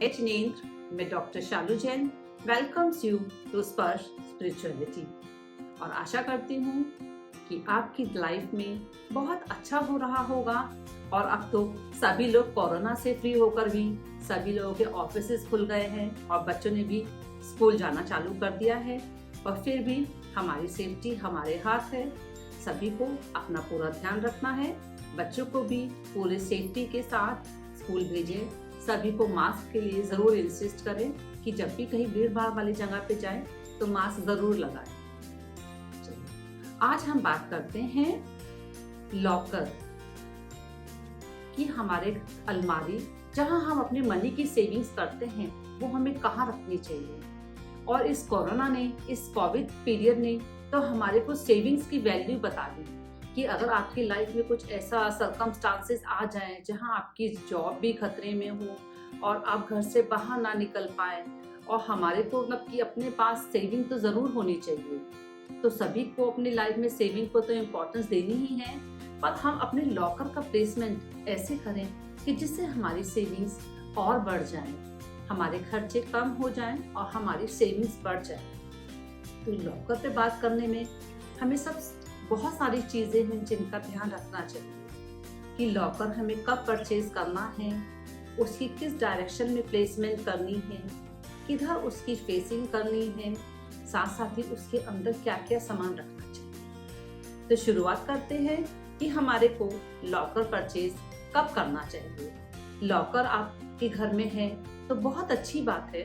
As नेत्र मैं doctor Shalu Jain welcomes you to Sparsh spirituality और आशा करती हूँ कि आपकी लाइफ में बहुत अच्छा हो रहा होगा। और अब तो सभी लोग कोरोना से फ्री होकर भी सभी लोगों के ऑफिसेज खुल गए हैं और बच्चों ने भी स्कूल जाना चालू कर दिया है। और फिर भी हमारी सेफ्टी हमारे हाथ है। सभी को अपना पूरा ध्यान रखना है। बच्चों को भी पूरे सेफ्टी के साथ स्कूल भेजें। सभी को मास्क के लिए ज़रूर इंसिस्ट करें कि जब भी कहीं भीड़ भाड़ वाली जगह पे जाएं तो मास्क ज़रूर लगाएं। आज हम बात करते हैं लॉकर कि हमारे अलमारी जहां हम अपने मनी की सेविंग्स करते हैं वो हमें कहाँ रखनी चाहिए। और इस कोरोना ने, इस कोविड पीरियड ने तो हमारे को सेविंग्स की वैल्यू बता दी कि अगर आपकी लाइफ में कुछ ऐसा सर्कमस्टांसेस आ जाएं जहां आपकी जॉब भी खतरे में हो और आप घर से बाहर ना निकल पाए और हमारे को मतलब कि अपने पास सेविंग तो ज़रूर होनी चाहिए। तो सभी को अपनी लाइफ में सेविंग को तो इम्पोर्टेंस देनी ही है, पर हम अपने लॉकर का प्लेसमेंट ऐसे करें कि जिससे हमारी सेविंग्स और बढ़ जाएं, हमारे खर्चे कम हो जाएं और हमारी सेविंग्स बढ़ जाएं। तो लॉकर पे बात करने में हमें बहुत सारी चीज़ें हैं जिनका ध्यान रखना चाहिए कि लॉकर हमें कब परचेज करना है, उसकी किस डायरेक्शन में प्लेसमेंट करनी है, किधर उसकी फेसिंग करनी है, साथ साथ ही उसके अंदर क्या क्या सामान रखना चाहिए। तो शुरुआत करते हैं कि हमारे को लॉकर परचेज कब करना चाहिए। लॉकर आपके घर में है तो बहुत अच्छी बात है।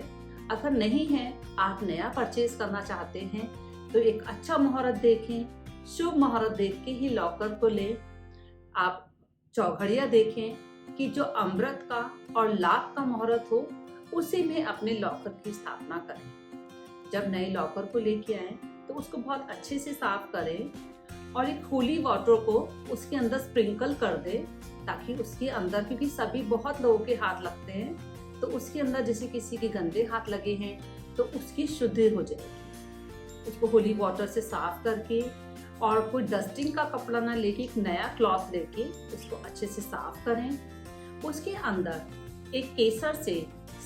अगर नहीं है, आप नया परचेज करना चाहते हैं तो एक अच्छा मुहूर्त देखें, शुभ मुहूर्त देख के ही लॉकर को लें। आप चौघड़िया देखें कि जो अमृत का और लाभ का मुहूर्त हो उसी में अपने लॉकर की स्थापना करें। जब नए लॉकर को लेके आए तो उसको बहुत अच्छे से साफ करें और एक होली वाटर को उसके अंदर स्प्रिंकल कर दें ताकि उसके अंदर, क्योंकि सभी बहुत लोगों के हाथ लगते हैं, तो उसके अंदर जैसे किसी के गंदे हाथ लगे हैं तो उसकी शुद्धि हो जाएगी। उसको होली वाटर से साफ करके और कोई डस्टिंग का कपड़ा ना लेके एक नया क्लॉथ लेके उसको अच्छे से साफ करें। उसके अंदर एक केसर से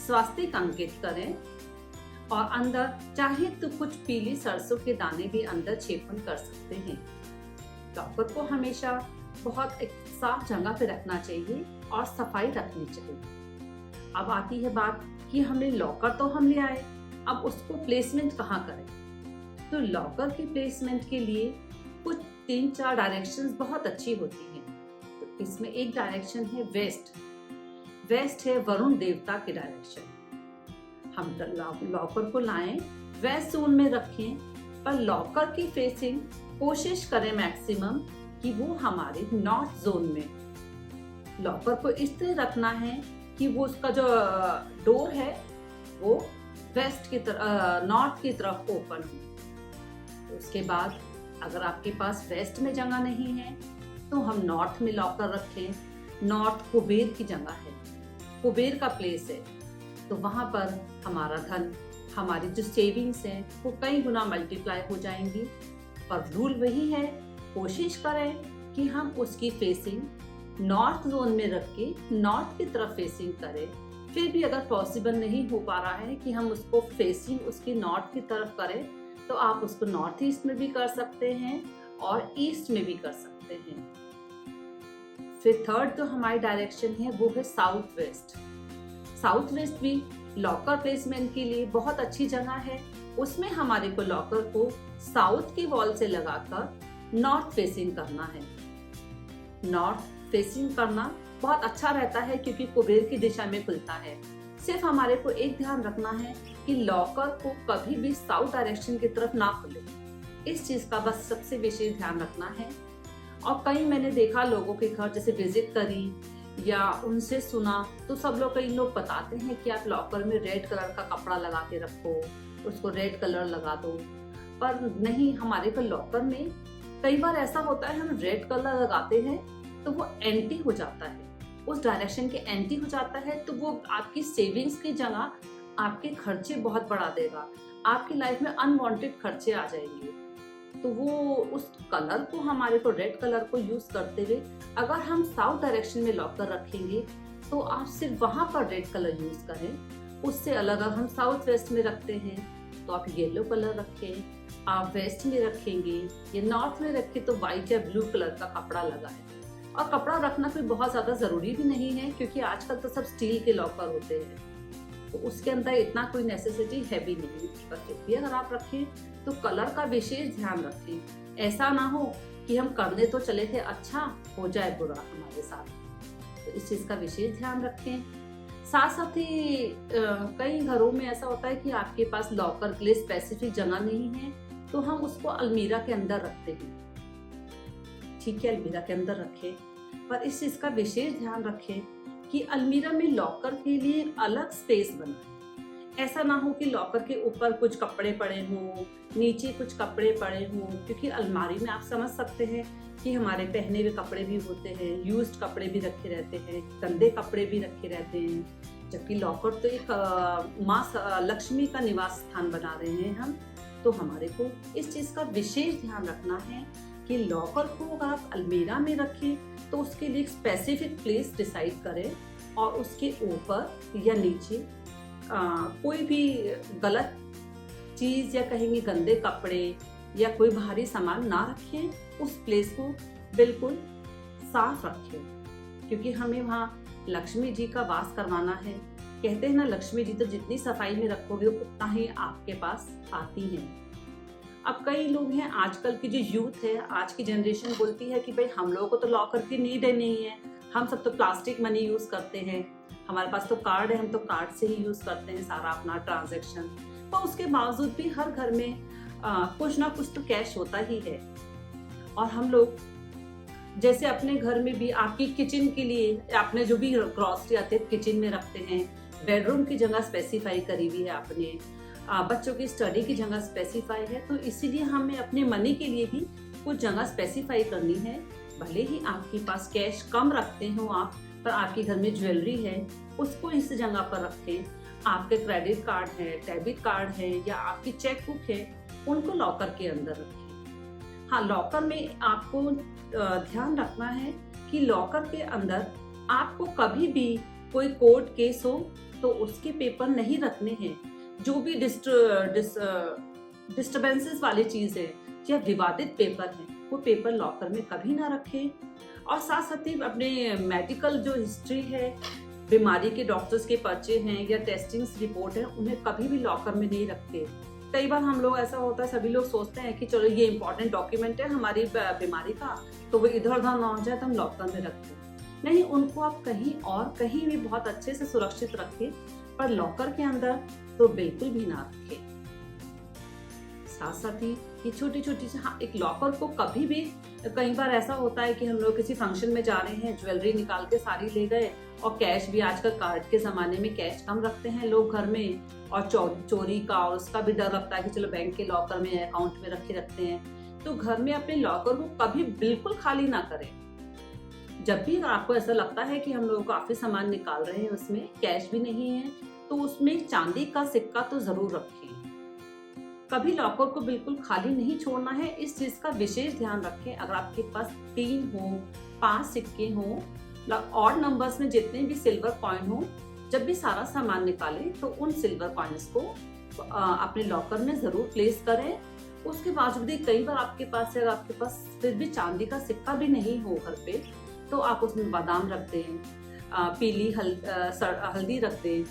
स्वास्तिक अंकित करें और अंदर चाहे तो कुछ पीली सरसों के दाने भी अंदर छेपन कर सकते हैं। लॉकर को हमेशा बहुत एक साफ जगह पे रखना चाहिए और सफाई रखनी चाहिए। अब आती है बात कि हमने लॉकर तो हम ले आए, अब उसको प्लेसमेंट कहाँ करें। तो लॉकर के प्लेसमेंट के लिए कुछ 3-4 डायरेक्शंस बहुत अच्छी होती हैं। तो इसमें एक डायरेक्शन है वेस्ट है वरुण देवता की डायरेक्शन। हम लॉकर को लाएं, वेस्ट जोन में रखें, पर लॉकर की फेसिंग कोशिश करें मैक्सिमम कि वो हमारे नॉर्थ जोन में। लॉकर को इस तरह रखना है कि वो उसका जो डोर है वो वेस्ट की तरफ, नॉर्थ की तरफ ओपन हो। उसके बाद अगर आपके पास वेस्ट में जगह नहीं है तो हम नॉर्थ में लॉकर रखें। नॉर्थ कुबेर की जगह है, कुबेर का प्लेस है, तो वहाँ पर हमारा धन, हमारी जो सेविंग्स हैं वो कई गुना मल्टीप्लाई हो जाएंगी। पर रूल वही है, कोशिश करें कि हम उसकी फेसिंग नॉर्थ जोन में रख के नॉर्थ की तरफ फेसिंग करें। फिर भी अगर पॉसिबल नहीं हो पा रहा है कि हम उसको फेसिंग उसकी नॉर्थ की तरफ करें तो आप उसको नॉर्थ ईस्ट में भी कर सकते हैं और ईस्ट में भी कर सकते हैं। फिर थर्ड जो हमारी डायरेक्शन है वो है साउथ वेस्ट। साउथ वेस्ट भी लॉकर प्लेसमेंट के लिए बहुत अच्छी जगह है। उसमें हमारे को लॉकर को साउथ की वॉल से लगाकर नॉर्थ फेसिंग करना है। नॉर्थ फेसिंग करना बहुत अच्छा रहता है क्योंकि कुबेर की दिशा में खुलता है। सिर्फ हमारे को एक ध्यान रखना है कि लॉकर को कभी भी साउथ डायरेक्शन की तरफ ना खुले। इस चीज का बस सबसे विशेष ध्यान रखना है। और कई मैंने देखा लोगों के घर जैसे विजिट करी या उनसे सुना तो सब लोग, कई लोग बताते हैं कि आप लॉकर में रेड कलर का कपड़ा लगा के रखो, उसको रेड कलर लगा दो। पर नहीं, हमारे को लॉकर में कई बार ऐसा होता है हम रेड कलर लगाते हैं तो वो एंटी हो जाता है, उस डायरेक्शन के एंटी हो जाता है, तो वो आपकी सेविंग्स की जगह आपके खर्चे बहुत बढ़ा देगा। आपकी लाइफ में अनवांटेड खर्चे आ जाएंगे। तो वो उस कलर को, हमारे को रेड कलर को यूज करते हुए अगर हम साउथ डायरेक्शन में लॉकर रखेंगे तो आप सिर्फ वहां पर रेड कलर यूज करें उससे अलग हम साउथ वेस्ट में रखते हैं तो आप येलो कलर रखें, आप वेस्ट में रखेंगे या नॉर्थ में रखें तो व्हाइट या ब्लू कलर का कपड़ा लगाएं। और कपड़ा रखना कोई बहुत ज़्यादा ज़रूरी भी नहीं है क्योंकि आजकल तो सब स्टील के लॉकर होते हैं तो उसके अंदर इतना कोई नेसेसिटी है भी नहीं। पर फिर भी अगर आप रखें तो कलर का विशेष ध्यान रखें। ऐसा ना हो कि हम करने तो चले थे अच्छा हो जाए बुरा हमारे साथ, तो इस चीज़ का विशेष ध्यान रखें। साथ साथ ही कई घरों में ऐसा होता है कि आपके पास लॉकर के लिए स्पेसिफिक जगह नहीं है तो हम उसको अलमीरा के अंदर रखते हैं। ठीक है, अलमीरा के अंदर रखें, पर इस चीज का विशेष ध्यान रखें कि अलमीरा में लॉकर के लिए अलग स्पेस बनाएं। ऐसा ना हो कि लॉकर के ऊपर कुछ कपड़े पड़े हों, नीचे कुछ कपड़े पड़े हों, क्योंकि अलमारी में आप समझ सकते हैं कि हमारे पहने हुए कपड़े भी होते हैं, यूज्ड कपड़े भी रखे रहते हैं, गंदे कपड़े भी रखे रहते हैं। जबकि लॉकर तो एक माँ लक्ष्मी का निवास स्थान बना रहे हैं हम, तो हमारे को इस चीज का विशेष ध्यान रखना है कि लॉकर को अगर आप अलमीरा में रखें तो उसके लिए एक स्पेसिफिक प्लेस डिसाइड करें और उसके ऊपर या नीचे कोई भी गलत चीज या कहेंगे गंदे कपड़े या कोई भारी सामान ना रखें। उस प्लेस को बिल्कुल साफ रखें क्योंकि हमें वहाँ लक्ष्मी जी का वास करवाना है। कहते हैं ना, लक्ष्मी जी तो जितनी सफाई में रखोगे उतना ही आपके पास आती हैं। अब कई लोग हैं, आजकल की जो यूथ है, आज की जनरेशन बोलती है कि भाई हम लोगों को तो लॉकर की नीड ही नहीं है, हम सब तो प्लास्टिक मनी यूज करते हैं, हमारे पास तो कार्ड है, हम तो कार्ड से ही यूज करते हैं सारा अपना ट्रांजैक्शन। पर उसके बावजूद भी हर घर में कुछ ना कुछ तो कैश होता ही है। और हम लोग जैसे अपने घर में भी आपकी किचन के लिए आपने जो भी ग्रॉसरी आते हैं किचन में रखते हैं, बेडरूम की जगह स्पेसिफाई करी हुई है आपने, बच्चों की स्टडी की जगह स्पेसिफाई है, तो इसीलिए हमें अपने मनी के लिए भी कुछ जगह स्पेसिफाई करनी है। भले ही आपके पास कैश कम रखते हो आप, पर आपके घर में ज्वेलरी है उसको इस जगह पर रखें। आपके क्रेडिट कार्ड है, डेबिट कार्ड है या आपकी चेक बुक है, उनको लॉकर के अंदर रखें। हाँ, लॉकर में आपको ध्यान रखना है कि लॉकर के अंदर आपको कभी भी कोई कोर्ट केस हो तो उसके पेपर नहीं रखने हैं। जो भी डिस्टर्बेंसेस वाली चीज है या विवादित पेपर है वो पेपर लॉकर में कभी ना रखें। और साथ साथ ही अपने मेडिकल जो हिस्ट्री है, बीमारी के डॉक्टर्स के पर्चे हैं या टेस्टिंग रिपोर्ट है, उन्हें कभी भी लॉकर में नहीं रखते। कई बार हम लोग ऐसा होता है, सभी लोग सोचते हैं कि चलो ये इंपॉर्टेंट डॉक्यूमेंट है हमारी बीमारी का, तो वो इधर उधर ना हो जाए तो हम लॉकर में रखते हैं। नहीं, उनको आप कहीं और कहीं भी बहुत अच्छे से सुरक्षित रखें, पर लॉकर के अंदर तो बिल्कुल भी ना रखें। साथ साथ ही ये छोटी छोटी एक लॉकर को कभी भी, कई बार ऐसा होता है कि हम लोग किसी फंक्शन में जा रहे हैं, ज्वेलरी निकाल के सारी ले गए और कैश भी, आजकल कार्ड के जमाने में कैश कम रखते हैं लोग घर में, और चोरी का और उसका भी डर लगता है कि चलो बैंक के लॉकर में अकाउंट में रखते हैं। तो घर में अपने लॉकर को कभी बिल्कुल खाली ना करें। जब भी आपको ऐसा लगता है कि हम लोग काफी सामान निकाल रहे हैं, उसमें कैश भी नहीं है, तो उसमें चांदी का सिक्का तो जरूर रखें। कभी लॉकर को बिल्कुल खाली नहीं छोड़ना है, इस चीज का विशेष ध्यान रखें। अगर आपके पास 3 हो, 5 सिक्के हो, ऑड नंबर्स में जितने भी सिल्वर कॉइन हो, जब भी सारा सामान निकालें तो उन सिल्वर कॉइन्स को अपने लॉकर में जरूर प्लेस करें। उसके बावजूद कई बार आपके पास फिर भी चांदी का सिक्का भी नहीं हो घर पे, तो आप उसमें बादाम रख दें, पीली हल्दी रख दें,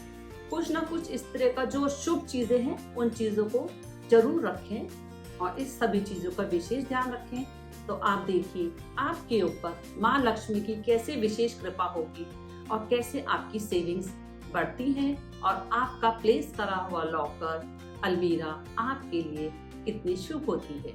कुछ ना कुछ इस तरह का जो शुभ चीजें हैं उन चीजों को जरूर रखें और इस सभी चीजों का विशेष ध्यान रखें। तो आप देखिए आपके ऊपर माँ लक्ष्मी की कैसे विशेष कृपा होगी और कैसे आपकी सेविंग्स बढ़ती हैं और आपका प्लेस करा हुआ लॉकर, अलमीरा आपके लिए कितनी शुभ होती है।